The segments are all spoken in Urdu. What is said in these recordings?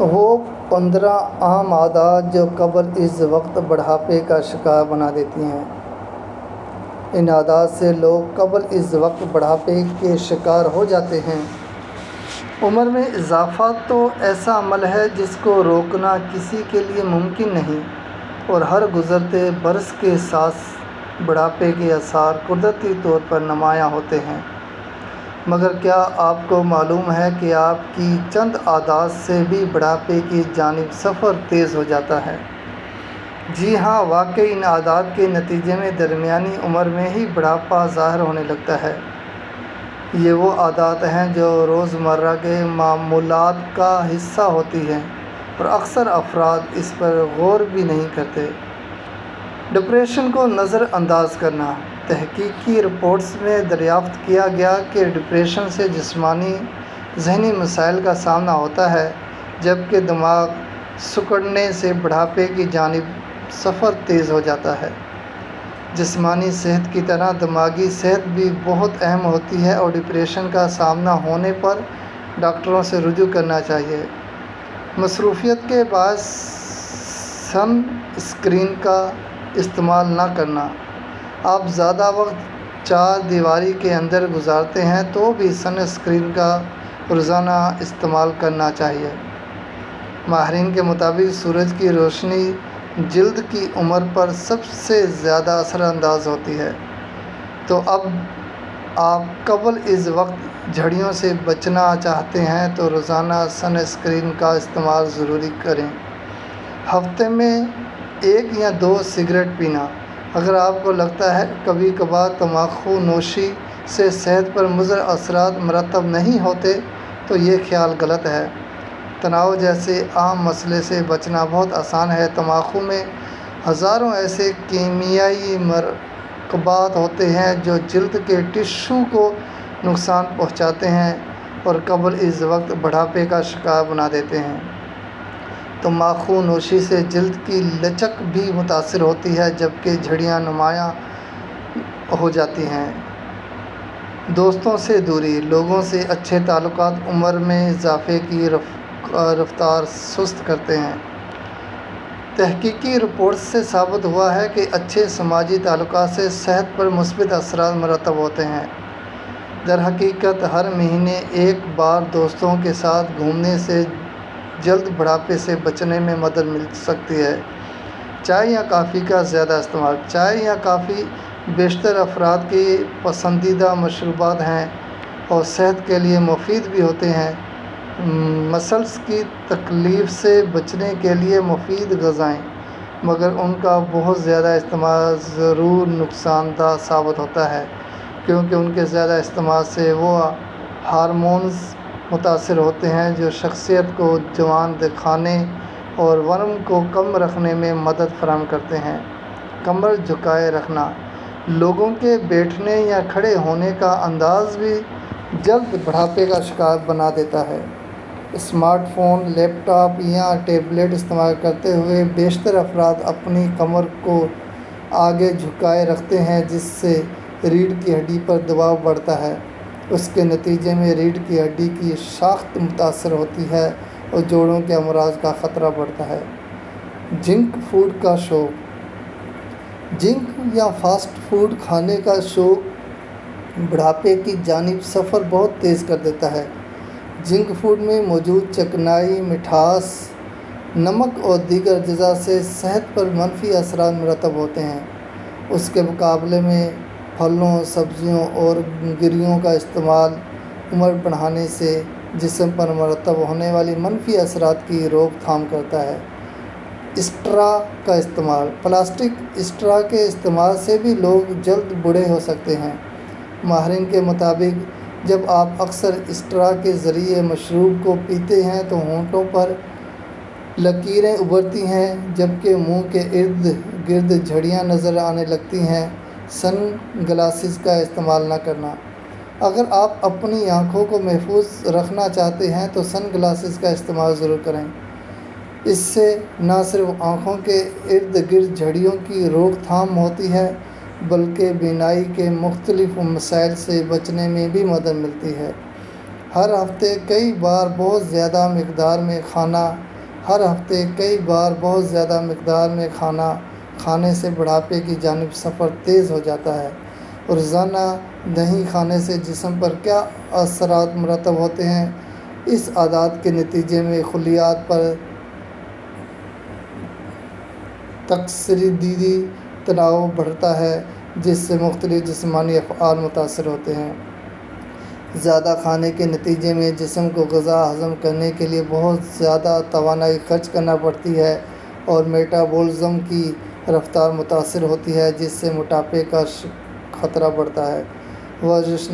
وہ 15 عام عادات جو قبل از وقت بڑھاپے کا شکار بنا دیتی ہیں۔ ان عادات سے لوگ قبل از وقت بڑھاپے کے شکار ہو جاتے ہیں۔ عمر میں اضافہ تو ایسا عمل ہے جس کو روکنا کسی کے لیے ممکن نہیں، اور ہر گزرتے برس کے ساتھ بڑھاپے کے آثار قدرتی طور پر نمایاں ہوتے ہیں۔ مگر کیا آپ کو معلوم ہے کہ آپ کی چند عادات سے بھی بڑھاپے کی جانب سفر تیز ہو جاتا ہے؟ جی ہاں، واقعی ان عادات کے نتیجے میں درمیانی عمر میں ہی بڑھاپا ظاہر ہونے لگتا ہے۔ یہ وہ عادات ہیں جو روزمرہ کے معمولات کا حصہ ہوتی ہیں، اور اکثر افراد اس پر غور بھی نہیں کرتے۔ ڈپریشن کو نظر انداز کرنا۔ تحقیقی رپورٹس میں دریافت کیا گیا کہ ڈپریشن سے جسمانی ذہنی مسائل کا سامنا ہوتا ہے، جبکہ دماغ سکڑنے سے بڑھاپے کی جانب سفر تیز ہو جاتا ہے۔ جسمانی صحت کی طرح دماغی صحت بھی بہت اہم ہوتی ہے، اور ڈپریشن کا سامنا ہونے پر ڈاکٹروں سے رجوع کرنا چاہیے۔ مصروفیت کے باعث سن اسکرین کا استعمال نہ کرنا۔ آپ زیادہ وقت چار دیواری کے اندر گزارتے ہیں تو بھی سن اسکرین کا روزانہ استعمال کرنا چاہیے۔ ماہرین کے مطابق سورج کی روشنی جلد کی عمر پر سب سے زیادہ اثر انداز ہوتی ہے، تو اب آپ قبل از وقت جھڑیوں سے بچنا چاہتے ہیں تو روزانہ سن اسکرین کا استعمال ضروری کریں۔ ہفتے میں 1 یا 2 سگریٹ پینا۔ اگر آپ کو لگتا ہے کہ کبھی کبھار تمباکو نوشی سے صحت پر مضر اثرات مرتب نہیں ہوتے تو یہ خیال غلط ہے۔ تناؤ جیسے عام مسئلے سے بچنا بہت آسان ہے۔ تمباکو میں ہزاروں ایسے کیمیائی مرکبات ہوتے ہیں جو جلد کے ٹشو کو نقصان پہنچاتے ہیں اور قبل از وقت بڑھاپے کا شکار بنا دیتے ہیں۔ تمباکو نوشی سے جلد کی لچک بھی متاثر ہوتی ہے، جبکہ جھڑیاں نمایاں ہو جاتی ہیں۔ دوستوں سے دوری۔ لوگوں سے اچھے تعلقات عمر میں اضافے کی رفتار سست کرتے ہیں۔ تحقیقی رپورٹس سے ثابت ہوا ہے کہ اچھے سماجی تعلقات سے صحت پر مثبت اثرات مرتب ہوتے ہیں۔ درحقیقت ہر مہینے ایک بار دوستوں کے ساتھ گھومنے سے جلد بڑھاپے سے بچنے میں مدد مل سکتی ہے۔ چائے یا کافی کا زیادہ استعمال۔ چائے یا کافی بیشتر افراد کی پسندیدہ مشروبات ہیں اور صحت کے لیے مفید بھی ہوتے ہیں۔ مسلز کی تکلیف سے بچنے کے لیے مفید غذائیں، مگر ان کا بہت زیادہ استعمال ضرور نقصان دہ ثابت ہوتا ہے، کیونکہ ان کے زیادہ استعمال سے وہ ہارمونز متاثر ہوتے ہیں جو شخصیت کو جوان دکھانے اور ورم کو کم رکھنے میں مدد فراہم کرتے ہیں۔ کمر جھکائے رکھنا۔ لوگوں کے بیٹھنے یا کھڑے ہونے کا انداز بھی جلد بڑھاپے کا شکار بنا دیتا ہے۔ اسمارٹ فون، لیپ ٹاپ یا ٹیبلٹ استعمال کرتے ہوئے بیشتر افراد اپنی کمر کو آگے جھکائے رکھتے ہیں، جس سے ریڑھ کی ہڈی پر دباؤ بڑھتا ہے۔ اس کے نتیجے میں ریڑھ کی ہڈی کی ساخت متاثر ہوتی ہے اور جوڑوں کے امراض کا خطرہ بڑھتا ہے۔ جنک فوڈ کا شوق۔ جنک یا فاسٹ فوڈ کھانے کا شوق بڑھاپے کی جانب سفر بہت تیز کر دیتا ہے۔ جنک فوڈ میں موجود چکنائی، مٹھاس، نمک اور دیگر اجزاء سے صحت پر منفی اثرات مرتب ہوتے ہیں۔ اس کے مقابلے میں پھلوں، سبزیوں اور گریوں کا استعمال عمر بڑھنے سے جسم پر مرتب ہونے والی منفی اثرات کی روک تھام کرتا ہے۔ اسٹرا کا استعمال۔ پلاسٹک اسٹرا کے استعمال سے بھی لوگ جلد بوڑھے ہو سکتے ہیں۔ ماہرین کے مطابق جب آپ اکثر اسٹرا کے ذریعے مشروب کو پیتے ہیں تو ہونٹوں پر لکیریں ابھرتی ہیں، جبکہ منہ کے ارد گرد جھڑیاں نظر آنے لگتی ہیں۔ سن گلاسز کا استعمال نہ کرنا۔ اگر آپ اپنی آنکھوں کو محفوظ رکھنا چاہتے ہیں تو سن گلاسز کا استعمال ضرور کریں۔ اس سے نہ صرف آنکھوں کے ارد گرد جھڑیوں کی روک تھام ہوتی ہے، بلکہ بینائی کے مختلف مسائل سے بچنے میں بھی مدد ملتی ہے۔ ہر ہفتے کئی بار بہت زیادہ مقدار میں کھانا کھانے سے بڑھاپے کی جانب سفر تیز ہو جاتا ہے۔ روزانہ نہیں کھانے سے جسم پر کیا اثرات مرتب ہوتے ہیں؟ اس عادات کے نتیجے میں خلیات پر تکثیری تناؤ بڑھتا ہے، جس سے مختلف جسمانی افعال متاثر ہوتے ہیں۔ زیادہ کھانے کے نتیجے میں جسم کو غذا ہضم کرنے کے لیے بہت زیادہ توانائی خرچ کرنا پڑتی ہے اور میٹابولزم کی رفتار متاثر ہوتی ہے، جس سے موٹاپے کا خطرہ بڑھتا ہے۔ ورزش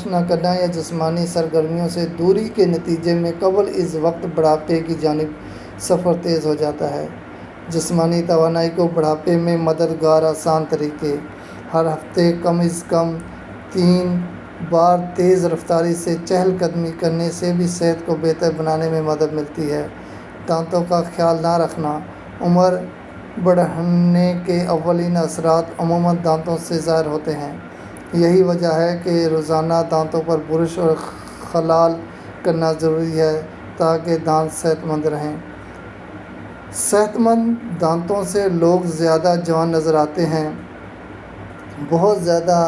نہ کرنا یا جسمانی سرگرمیوں سے دوری کے نتیجے میں قبل از وقت بڑھاپے کی جانب سفر تیز ہو جاتا ہے۔ جسمانی توانائی کو بڑھاپے میں مددگار آسان طریقے: ہر ہفتے کم از کم 3 بار تیز رفتاری سے چہل قدمی کرنے سے بھی صحت کو بہتر بنانے میں مدد ملتی ہے۔ دانتوں کا خیال نہ رکھنا: عمر بڑھنے کے اولین اثرات عموماً دانتوں سے ظاہر ہوتے ہیں۔ یہی وجہ ہے کہ روزانہ دانتوں پر برش اور خلال کرنا ضروری ہے تاکہ دانت صحت مند رہیں۔ صحت مند دانتوں سے لوگ زیادہ جوان نظر آتے ہیں۔ بہت زیادہ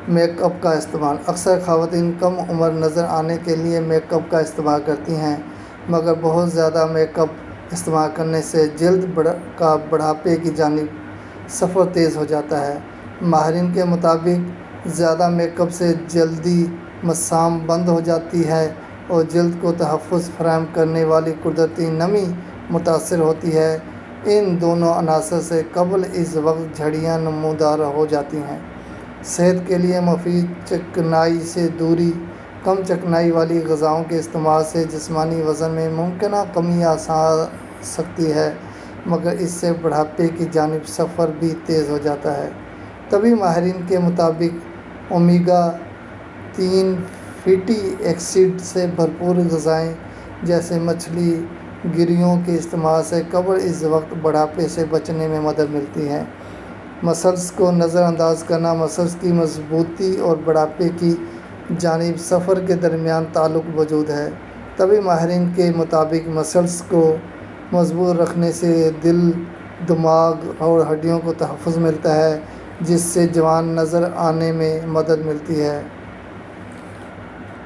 میک اپ کا استعمال: اکثر خواتین کم عمر نظر آنے کے لیے میک اپ کا استعمال کرتی ہیں، مگر بہت زیادہ میک اپ استعمال کرنے سے جلد کا بڑھاپے کی جانب سفر تیز ہو جاتا ہے۔ ماہرین کے مطابق زیادہ میک اپ سے جلدی مسام بند ہو جاتی ہے اور جلد کو تحفظ فراہم کرنے والی قدرتی نمی متاثر ہوتی ہے۔ ان دونوں عناصر سے قبل از وقت جھڑیاں نمودار ہو جاتی ہیں۔ صحت کے لیے مفید چکنائی سے دوری: کم چکنائی والی غذاؤں کے استعمال سے جسمانی وزن میں ممکنہ کمی آ سکتی ہے، مگر اس سے بڑھاپے کی جانب سفر بھی تیز ہو جاتا ہے۔ طبی ماہرین کے مطابق اومیگا 3 فیٹی ایسڈ سے بھرپور غذائیں جیسے مچھلی، گیہوں کے استعمال سے قبل از وقت بڑھاپے سے بچنے میں مدد ملتی ہے۔ مسلز کو نظر انداز کرنا: مسلز کی مضبوطی اور بڑھاپے کی جانب سفر کے درمیان تعلق موجود ہے۔ طبی ماہرین کے مطابق مسلز کو مضبوط رکھنے سے دل، دماغ اور ہڈیوں کو تحفظ ملتا ہے، جس سے جوان نظر آنے میں مدد ملتی ہے۔